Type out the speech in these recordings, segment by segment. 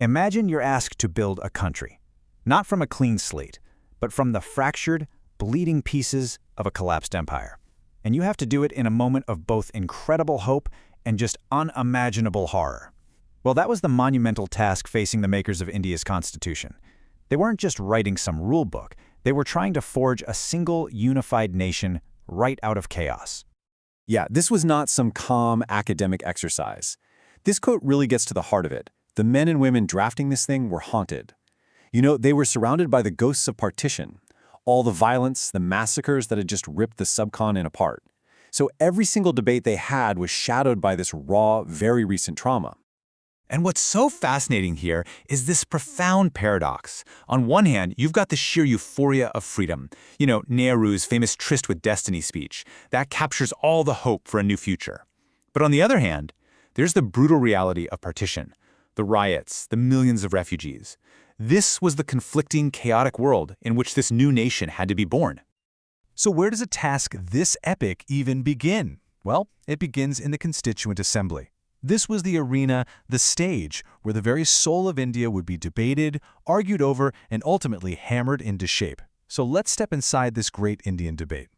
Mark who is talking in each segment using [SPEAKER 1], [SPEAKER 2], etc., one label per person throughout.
[SPEAKER 1] Imagine you're asked to build a country, not from a clean slate, but from the fractured, bleeding pieces of a collapsed empire. And you have to do it in a moment of both incredible hope and just unimaginable horror. Well, that was the monumental task facing the makers of India's constitution. They weren't just writing some rule book, they were trying to forge a single, unified nation right out of chaos.
[SPEAKER 2] Yeah, this was not some calm academic exercise. This quote really gets to the heart of it. The men and women drafting this thing were haunted. They were surrounded by the ghosts of partition, all the violence, the massacres that had just ripped the subcontinent apart. So every single debate they had was shadowed by this raw, very recent trauma.
[SPEAKER 3] And what's so fascinating here is this profound paradox. On one hand, you've got the sheer euphoria of freedom. Nehru's famous Tryst with Destiny speech. That captures all the hope for a new future. But on the other hand, there's the brutal reality of partition. The riots, the millions of refugees. This was the conflicting, chaotic world in which this new nation had to be born.
[SPEAKER 4] So where does a task this epic even begin? Well, it begins in the Constituent Assembly. This was the arena, the stage, where the very soul of India would be debated, argued over, and ultimately hammered into shape. So let's step inside this great Indian debate.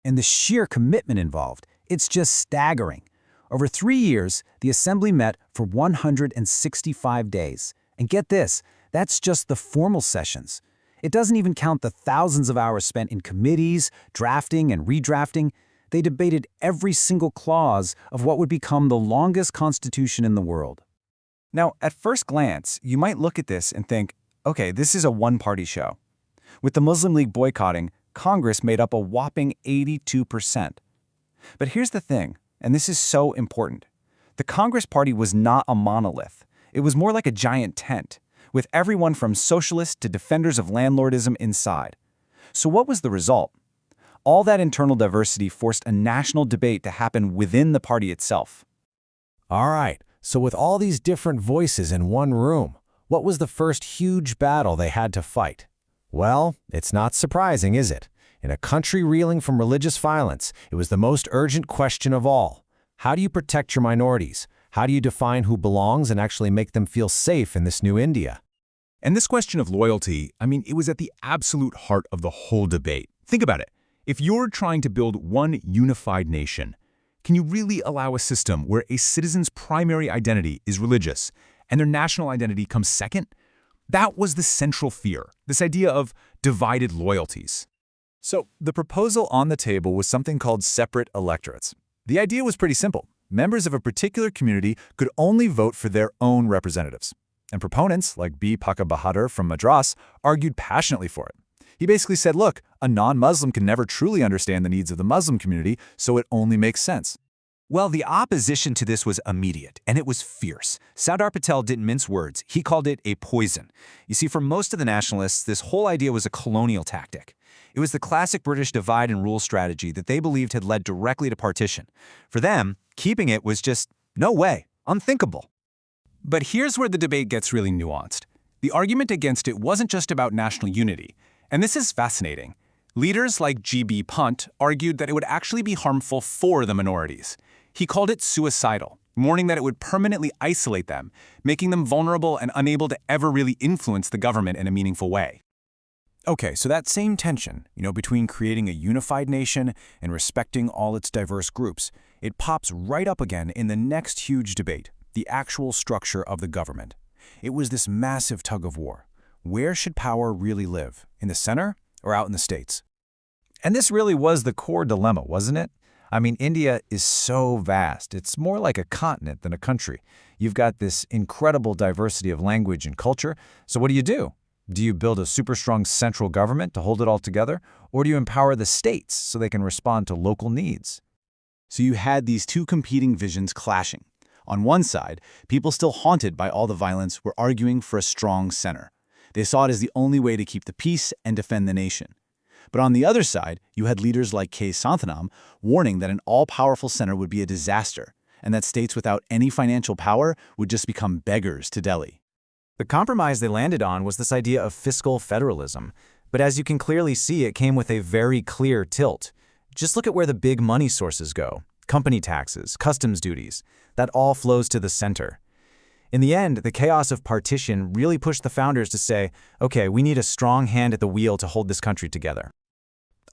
[SPEAKER 1] And the sheer commitment involved, it's just staggering. Over 3 years, the Assembly met for 165 days. And get this, that's just the formal sessions. It doesn't even count the thousands of hours spent in committees, drafting and redrafting. They debated every single clause of what would become the longest constitution in the world.
[SPEAKER 5] Now, at first glance, you might look at this and think, okay, this is a one-party show. With the Muslim League boycotting, Congress made up a whopping 82%. But here's the thing, and this is so important. The Congress Party was not a monolith. It was more like a giant tent, with everyone from socialists to defenders of landlordism inside. So what was the result? All that internal diversity forced a national debate to happen within the party itself.
[SPEAKER 6] All right, so with all these different voices in one room, what was the first huge battle they had to fight? Well, it's not surprising, is it? In a country reeling from religious violence, it was the most urgent question of all. How do you protect your minorities? How do you define who belongs and actually make them feel safe in this new India?
[SPEAKER 3] And this question of loyalty, it was at the absolute heart of the whole debate. Think about it. If you're trying to build one unified nation, can you really allow a system where a citizen's primary identity is religious and their national identity comes second? That was the central fear, this idea of divided loyalties.
[SPEAKER 4] So the proposal on the table was something called separate electorates. The idea was pretty simple. Members of a particular community could only vote for their own representatives. And proponents, like B. Paka Bahadur from Madras, argued passionately for it. He basically said, look, a non-Muslim can never truly understand the needs of the Muslim community, so it only makes sense.
[SPEAKER 5] Well, the opposition to this was immediate, and it was fierce. Sardar Patel didn't mince words. He called it a poison. You see, for most of the nationalists, this whole idea was a colonial tactic. It was the classic British divide and rule strategy that they believed had led directly to partition. For them, keeping it was just no way, unthinkable. But here's where the debate gets really nuanced. The argument against it wasn't just about national unity. And this is fascinating. Leaders like G.B. Punt argued that it would actually be harmful for the minorities. He called it suicidal, warning that it would permanently isolate them, making them vulnerable and unable to ever really influence the government in a meaningful way.
[SPEAKER 4] Okay, so that same tension, between creating a unified nation and respecting all its diverse groups, it pops right up again in the next huge debate, the actual structure of the government. It was this massive tug of war. Where should power really live? In the center or out in the states?
[SPEAKER 1] And this really was the core dilemma, wasn't it? India is so vast. It's more like a continent than a country. You've got this incredible diversity of language and culture. So what do? Do you build a super strong central government to hold it all together? Or do you empower the states so they can respond to local needs?
[SPEAKER 5] So you had these two competing visions clashing. On one side, people still haunted by all the violence were arguing for a strong center. They saw it as the only way to keep the peace and defend the nation. But on the other side, you had leaders like K. Santhanam warning that an all-powerful center would be a disaster, and that states without any financial power would just become beggars to Delhi.
[SPEAKER 1] The compromise they landed on was this idea of fiscal federalism. But as you can clearly see, it came with a very clear tilt. Just look at where the big money sources go. Company taxes, customs duties. That all flows to the center. In the end, the chaos of partition really pushed the founders to say, okay, we need a strong hand at the wheel to hold this country together.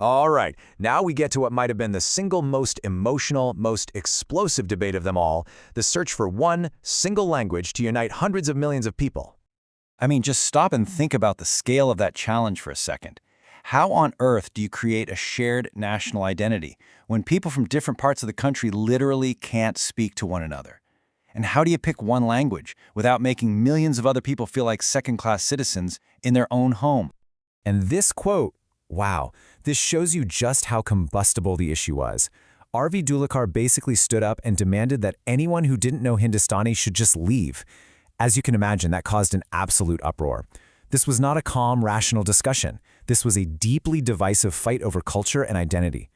[SPEAKER 4] All right, now we get to what might have been the single most emotional, most explosive debate of them all, the search for one single language to unite hundreds of millions of people.
[SPEAKER 2] I mean, just stop and think about the scale of that challenge for a second. How on earth do you create a shared national identity when people from different parts of the country literally can't speak to one another? And how do you pick one language without making millions of other people feel like second-class citizens in their own home?
[SPEAKER 1] And this quote, wow, this shows you just how combustible the issue was. R.V. Dulekar basically stood up and demanded that anyone who didn't know Hindustani should just leave. As you can imagine, that caused an absolute uproar. This was not a calm, rational discussion. This was a deeply divisive fight over culture and identity.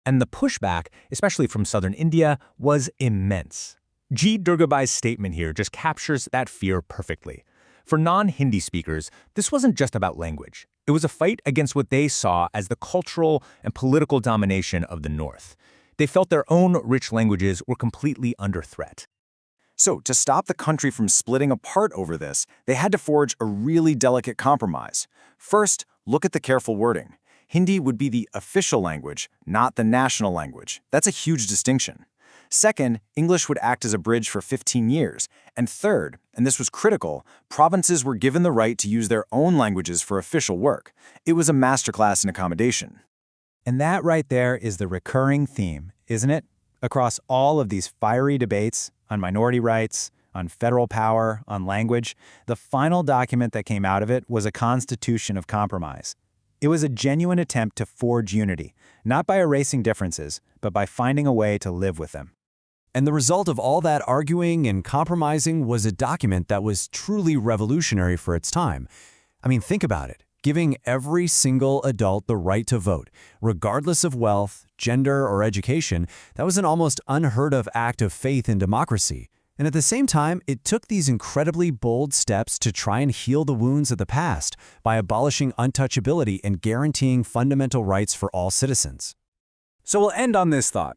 [SPEAKER 3] And the pushback, especially from southern India, was immense. G. Durgabai's statement here just captures that fear perfectly. For non-Hindi speakers, this wasn't just about language. It was a fight against what they saw as the cultural and political domination of the North. They felt their own rich languages were completely under threat.
[SPEAKER 2] So, to stop the country from splitting apart over this, they had to forge a really delicate compromise. First, look at the careful wording. Hindi would be the official language, not the national language. That's a huge distinction. Second, English would act as a bridge for 15 years. And third, and this was critical, provinces were given the right to use their own languages for official work. It was a masterclass in accommodation.
[SPEAKER 1] And that right there is the recurring theme, isn't it? Across all of these fiery debates on minority rights, on federal power, on language, the final document that came out of it was a constitution of compromise. It was a genuine attempt to forge unity, not by erasing differences, but by finding a way to live with them.
[SPEAKER 6] And the result of all that arguing and compromising was a document that was truly revolutionary for its time. I mean, think about it. Giving every single adult the right to vote, regardless of wealth, gender, or education, that was an almost unheard of act of faith in democracy. And at the same time, it took these incredibly bold steps to try and heal the wounds of the past by abolishing untouchability and guaranteeing fundamental rights for all citizens.
[SPEAKER 1] So we'll end on this thought.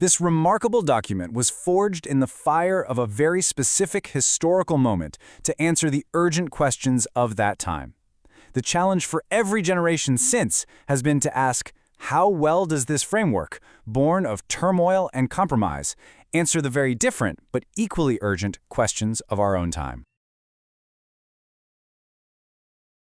[SPEAKER 1] This remarkable document was forged in the fire of a very specific historical moment to answer the urgent questions of that time. The challenge for every generation since has been to ask, how well does this framework, born of turmoil and compromise, answer the very different but equally urgent questions of our own time?